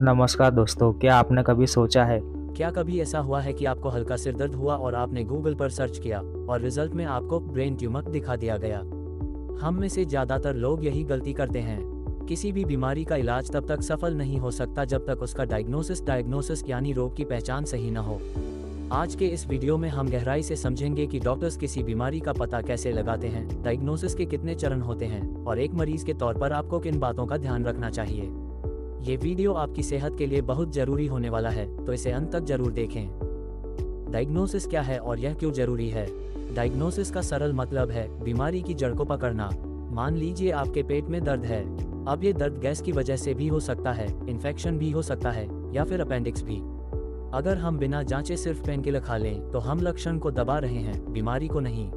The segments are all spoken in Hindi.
नमस्कार दोस्तों, क्या आपने कभी सोचा है क्या कभी ऐसा हुआ है कि आपको हल्का सिर दर्द हुआ और आपने गूगल पर सर्च किया और रिजल्ट में आपको ब्रेन ट्यूमर दिखा दिया गया। हम में से ज़्यादातर लोग यही गलती करते हैं। किसी भी बीमारी का इलाज तब तक सफल नहीं हो सकता जब तक उसका डायग्नोसिस यानी रोग की पहचान सही न हो। आज के इस वीडियो में हम गहराई से समझेंगे कि डॉक्टर्स किसी बीमारी का पता कैसे लगाते हैं, डायग्नोसिस के कितने चरण होते हैं और एक मरीज के तौर पर आपको किन बातों का ध्यान रखना चाहिए। ये वीडियो आपकी सेहत के लिए बहुत जरूरी होने वाला है, तो इसे अंत तक जरूर देखें। डायग्नोसिस क्या है और यह क्यों जरूरी है? डायग्नोसिस का सरल मतलब है बीमारी की जड़ को पकड़ना। मान लीजिए आपके पेट में दर्द है। अब ये दर्द गैस की वजह से भी हो सकता है, इन्फेक्शन भी हो सकता है या फिर अपेंडिक्स भी। अगर हम बिना जांचे सिर्फ पेन किलर खा लें तो हम लक्षण को दबा रहे हैं, बीमारी को नहीं।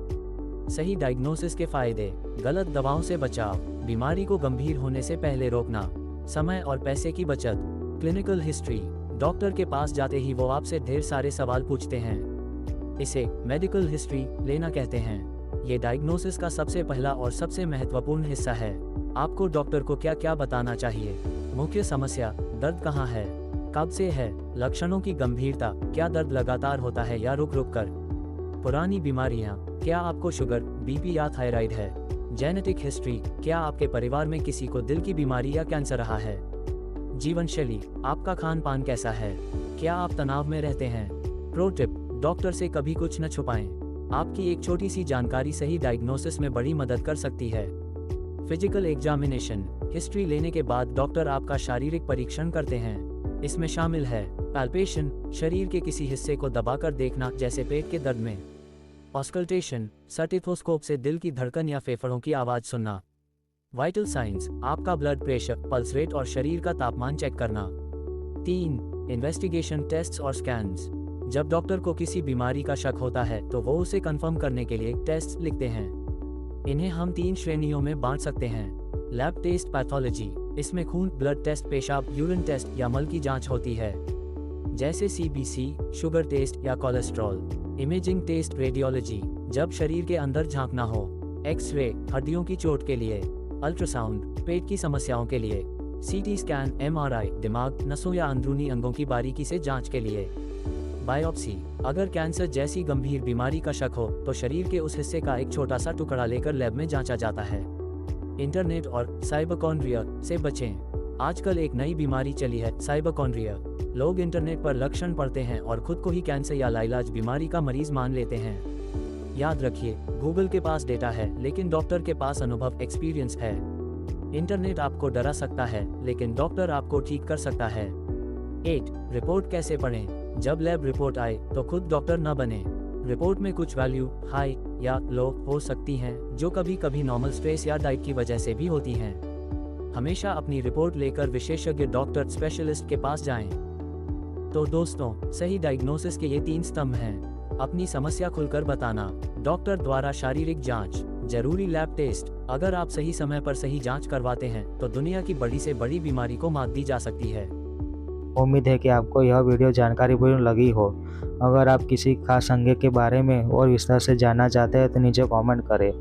सही डायग्नोसिस के फायदे: गलत दवाओं से बचाव, बीमारी को गंभीर होने से पहले रोकना, समय और पैसे की बचत। क्लिनिकल हिस्ट्री: डॉक्टर के पास जाते ही वो आपसे ढेर सारे सवाल पूछते हैं, इसे मेडिकल हिस्ट्री लेना कहते हैं। ये डायग्नोसिस का सबसे पहला और सबसे महत्वपूर्ण हिस्सा है। आपको डॉक्टर को क्या क्या बताना चाहिए? मुख्य समस्या: दर्द कहाँ है, कब से है, लक्षणों की गंभीरता, क्या दर्द लगातार होता है या रुक रुक कर, पुरानी बीमारियां, क्या आपको शुगर, बीपी या थायराइड है, जेनेटिक हिस्ट्री, क्या आपके परिवार में किसी को दिल की बीमारी या कैंसर रहा है, जीवन शैली, आपका खान पान कैसा है, क्या आप तनाव में रहते हैं। प्रो टिप: डॉक्टर से कभी कुछ न छुपाएं। आपकी एक छोटी सी जानकारी सही डायग्नोसिस में बड़ी मदद कर सकती है। फिजिकल एग्जामिनेशन: हिस्ट्री लेने के बाद डॉक्टर आपका शारीरिक परीक्षण करते हैं। इसमें शामिल है पैल्पेशन, शरीर के किसी हिस्से को दबाकर देखना जैसे पेट के दर्द में। ऑस्कल्टेशन, स्टेथोस्कोप से दिल की धड़कन या फेफड़ों की आवाज सुनना। वाइटल साइंस, आपका ब्लड प्रेशर, पल्स रेट और शरीर का तापमान चेक करना। 3. इन्वेस्टिगेशन टेस्ट्स और स्कैन्स: जब डॉक्टर को किसी बीमारी का शक होता है तो वो उसे कंफर्म करने के लिए टेस्ट लिखते हैं। इन्हें हम 3 श्रेणियों में बांट सकते हैं। लैब टेस्ट पैथोलॉजी: इसमें खून, ब्लड टेस्ट, पेशाब, यूरिन टेस्ट या मल की जांच होती है, जैसे सीबीसी, शुगर टेस्ट या कोलेस्ट्रॉल। इमेजिंग टेस्ट रेडियोलॉजी: जब शरीर के अंदर झांकना हो। एक्सरे, हड्डियों की चोट के लिए। अल्ट्रासाउंड, पेट की समस्याओं के लिए। सीटी स्कैन, एमआरआई, दिमाग, नसों या अंदरूनी अंगों की बारीकी से जांच के लिए। बायोप्सी: अगर कैंसर जैसी गंभीर बीमारी का शक हो तो शरीर के उस हिस्से का एक छोटा सा टुकड़ा लेकर लैब में जांचा जाता है। इंटरनेट और साइबरकॉन्ड्रिया से बचें। आजकल एक नई बीमारी चली है, साइबरकॉन्ड्रिया। लोग इंटरनेट पर लक्षण पढ़ते हैं और खुद को ही कैंसर या लाइलाज बीमारी का मरीज मान लेते हैं। याद रखिए, गूगल के पास डेटा है लेकिन डॉक्टर के पास अनुभव, एक्सपीरियंस है। इंटरनेट आपको डरा सकता है लेकिन डॉक्टर आपको ठीक कर सकता है। 8. रिपोर्ट कैसे पढ़ें? जब लैब रिपोर्ट आए तो खुद डॉक्टर न बने। रिपोर्ट में कुछ वैल्यू हाई या लो हो सकती हैं, जो कभी कभी नॉर्मल स्ट्रेस या डाइट की वजह से भी होती हैं। हमेशा अपनी रिपोर्ट लेकर विशेषज्ञ डॉक्टर, स्पेशलिस्ट के पास जाएं। तो दोस्तों, सही डायग्नोसिस के ये 3 स्तंभ हैं। अपनी समस्या खुलकर बताना, डॉक्टर द्वारा शारीरिक जांच, जरूरी लैब टेस्ट। अगर आप सही समय पर सही जांच करवाते हैं तो दुनिया की बड़ी से बड़ी बीमारी को मात दी जा सकती है। उम्मीद है कि आपको यह वीडियो जानकारीपूर्ण लगी हो। अगर आप किसी खास अंग के बारे में और विस्तार से जानना चाहते हैं तो नीचे कमेंट करें।